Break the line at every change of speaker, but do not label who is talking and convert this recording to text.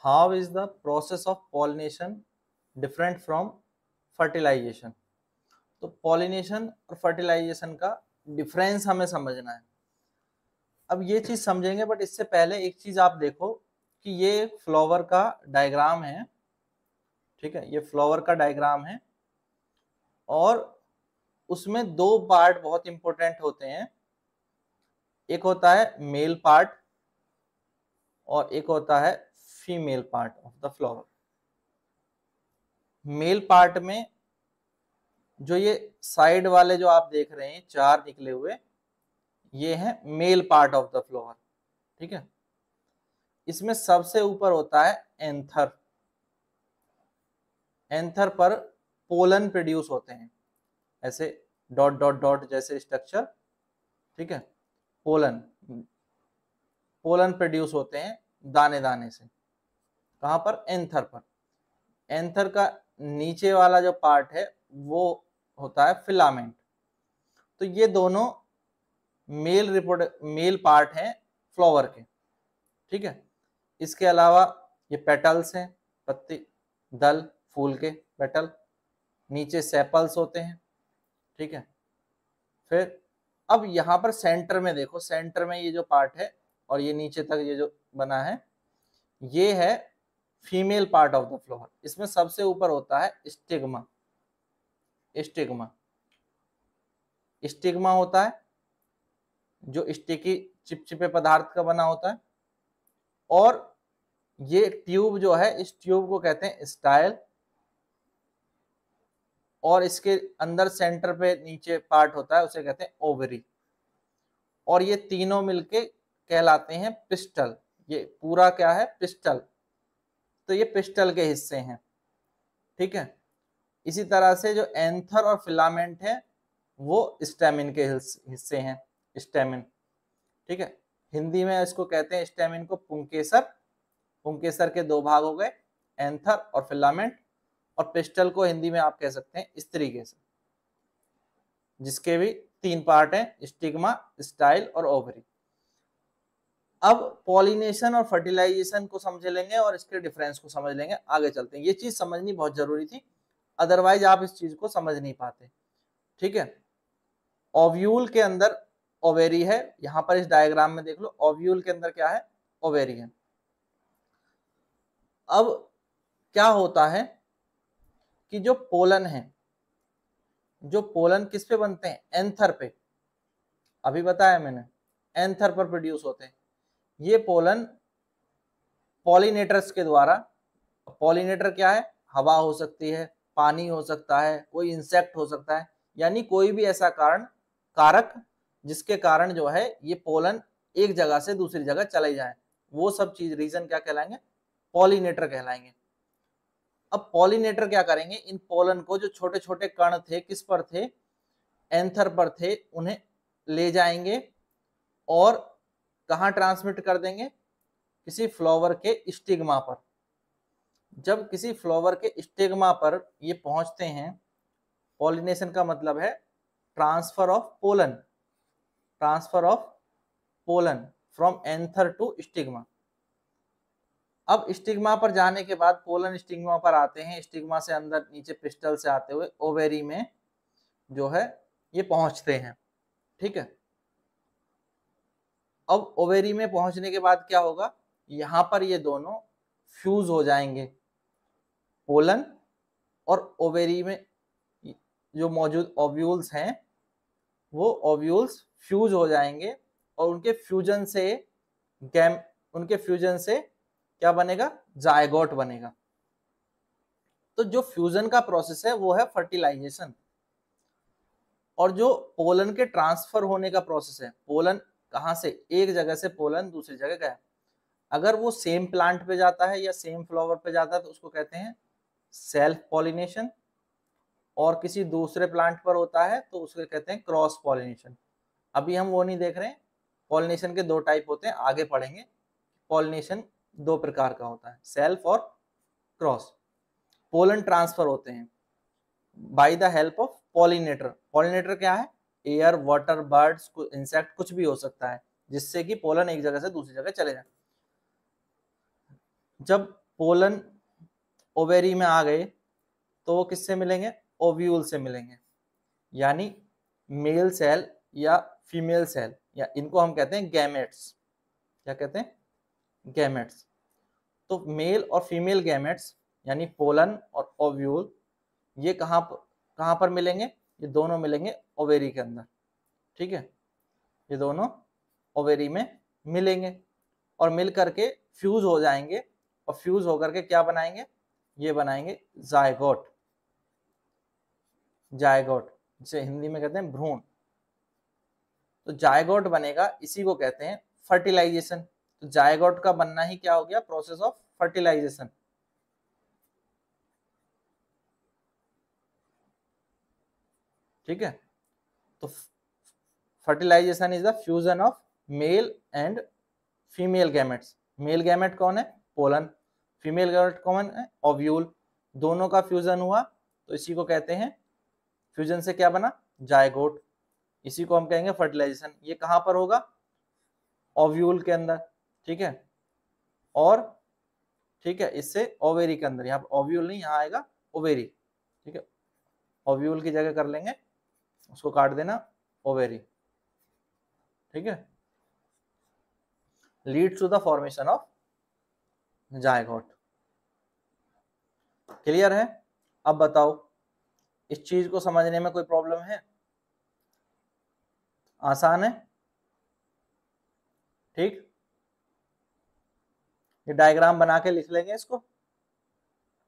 How is the process of pollination different from fertilization. तो pollination और fertilization का difference हमें समझना है। अब ये चीज समझेंगे, बट इससे पहले एक चीज आप देखो कि ये फ्लावर का डायग्राम है। ठीक है, ये फ्लावर का डायग्राम है और उसमें दो पार्ट बहुत इंपॉर्टेंट होते हैं। एक होता है मेल पार्ट और एक होता है female part of the flower. Male part में जो ये साइड वाले जो आप देख रहे हैं चार निकले हुए, ये है male part of the flower. ठीक है, इसमें सबसे ऊपर होता है एंथर। एंथर पर पोलन प्रोड्यूस होते हैं, ऐसे डॉट डॉट डॉट जैसे स्ट्रक्चर। ठीक है, पोलन पोलन प्रोड्यूस होते हैं दाने दाने से। कहां पर? एंथर पर। एंथर का नीचे वाला जो पार्ट है वो होता है फिलामेंट। तो ये दोनों मेल पार्ट हैं फ्लावर के। ठीक है, इसके अलावा ये पेटल्स हैं, पत्ती, दल, फूल के पेटल। नीचे सेपल्स होते हैं। ठीक है, फिर अब यहाँ पर सेंटर में देखो, सेंटर में ये जो पार्ट है और ये नीचे तक ये जो बना है, ये है female part of the flower. इसमें सबसे ऊपर होता है स्टिग्मा। स्टिग्मा स्टिग्मा होता है जो स्टिकी चिपचिपे पदार्थ का बना होता है। और ये ट्यूब जो है, इस ट्यूब को कहते हैं स्टाइल। और इसके अंदर सेंटर पे नीचे पार्ट होता है, उसे कहते हैं ओवरी। और ये तीनों मिलके कहलाते हैं पिस्टल। ये पूरा क्या है? पिस्टल। तो ये पिस्टल के हिस्से हैं। ठीक है, इसी तरह से जो एंथर और फिलामेंट है वो स्टेमिन के हिस्से हैं। स्टेमिन। ठीक है, हिंदी में इसको कहते हैं स्टेमिन को पुंकेसर। पुंकेसर के दो भाग हो गए, एंथर और फिलामेंट। और पिस्टल को हिंदी में आप कह सकते हैं इस तरीके से, जिसके भी तीन पार्ट हैं, स्टिग्मा, स्टाइल और ओवरी। अब पॉलिनेशन और फर्टिलाइजेशन को समझ लेंगे और इसके डिफरेंस को समझ लेंगे। आगे चलते हैं, ये चीज समझनी बहुत जरूरी थी, अदरवाइज आप इस चीज को समझ नहीं पाते। ठीक है, ओव्यूल के अंदर ओवेरी है। यहां पर इस डायग्राम में देख लो, ओव्यूल के अंदर क्या है? ओवेरी है। अब क्या होता है कि जो पोलन है, जो पोलन किस पे बनते हैं? एंथर पे। अभी बताया मैंने, एंथर पर प्रोड्यूस होते हैं ये पोलन पॉलिनेटर्स के द्वारा। पॉलिनेटर क्या है? हवा हो सकती है, पानी हो सकता है, कोई इंसेक्ट हो सकता है, यानी कोई भी ऐसा कारक जिसके कारण जो है ये पोलन एक जगह से दूसरी जगह चले जाए, वो सब चीज रीजन क्या कहलाएंगे? पॉलिनेटर कहलाएंगे। अब पॉलिनेटर क्या करेंगे? इन पोलन को, जो छोटे छोटे कण थे, किस पर थे? एंथर पर थे, उन्हें ले जाएंगे और कहां ट्रांसमिट कर देंगे? किसी फ्लावर के स्टिग्मा पर। जब किसी फ्लावर के स्टिग्मा पर ये पहुंचते हैं, पॉलिनेशन का मतलब है transfer of pollen. Transfer of pollen from anther to stigma. अब स्टिग्मा पर जाने के बाद पोलन स्टिग्मा पर आते हैं, स्टिग्मा से अंदर नीचे पिस्टल से आते हुए ओवेरी में जो है ये पहुंचते हैं। ठीक है, अब ओवेरी में पहुंचने के बाद क्या होगा? यहां पर ये दोनों फ्यूज हो जाएंगे। पोलन और ओवेरी में जो मौजूद ओव्यूल्स हैं वो ओव्यूल्स फ्यूज हो जाएंगे और उनके फ्यूजन से क्या बनेगा? जायगोट बनेगा। तो जो फ्यूजन का प्रोसेस है वो है फर्टिलाइजेशन। और जो पोलन के ट्रांसफर होने का प्रोसेस है, पोलन कहां से? एक जगह से पोलन दूसरी जगह गया। अगर वो सेम प्लांट पे जाता है या सेम फ्लावर पे जाता है तो उसको कहते हैं सेल्फ पॉलिनेशन। और किसी दूसरे प्लांट पर होता है तो उसको कहते हैं क्रॉस पॉलिनेशन। अभी हम वो नहीं देख रहे हैं। पॉलिनेशन के दो टाइप होते हैं, आगे पढ़ेंगे। पॉलिनेशन दो प्रकार का होता है, सेल्फ और क्रॉस। पोलन ट्रांसफर होते हैं by the help of pollinator. Pollinator क्या है? एयर, वाटर, बर्ड्स, इंसेक्ट, कुछ भी हो सकता है जिससे कि पोलन एक जगह से दूसरी जगह चले जाए। जब पोलन ओवेरी में आ गए तो वो किससे मिलेंगे, ओव्यूल से मिलेंगे, यानी मेल सेल या फीमेल सेल, या इनको हम कहते हैं गैमेट्स। क्या कहते हैं, गैमेट्स। तो मेल और फीमेल गैमेट्स यानी पोलन और ओव्यूल ये कहां पर मिलेंगे, ये दोनों मिलेंगे ओवेरी के अंदर। ठीक है, ये दोनों ओवेरी में मिलेंगे और मिल करके फ्यूज हो जाएंगे, और फ्यूज होकर के क्या बनाएंगे, ये बनाएंगे जायगोट। जायगोट जिसे हिंदी में कहते हैं भ्रूण। तो जायगोट बनेगा, इसी को कहते हैं फर्टिलाइजेशन। तो जायगोट का बनना ही क्या हो गया, प्रोसेस ऑफ फर्टिलाइजेशन। ठीक है, तो fertilization is the fusion of male and female gametes. Male gamete कौन है, पोलन, फीमेल गैमेट कौन है, ओव्यूल। दोनों का फ्यूजन हुआ तो इसी को कहते हैं, फ्यूजन से क्या बना, जायगोट। इसी को हम कहेंगे फर्टिलाइजेशन। ये कहां पर होगा, ओव्यूल के अंदर। ठीक है, और ठीक है, इससे ओवेरी के अंदर, यहाँ पर ओव्यूल नहीं, यहाँ आएगा ओवेरी। ठीक है, ओव्यूल की जगह कर लेंगे, उसको काट देना ओवेरी। ठीक है, leads to the formation of zygote. Clear है। अब बताओ, इस चीज को समझने में कोई प्रॉब्लम है, आसान है। ठीक, ये डायग्राम बना के लिख लेंगे इसको।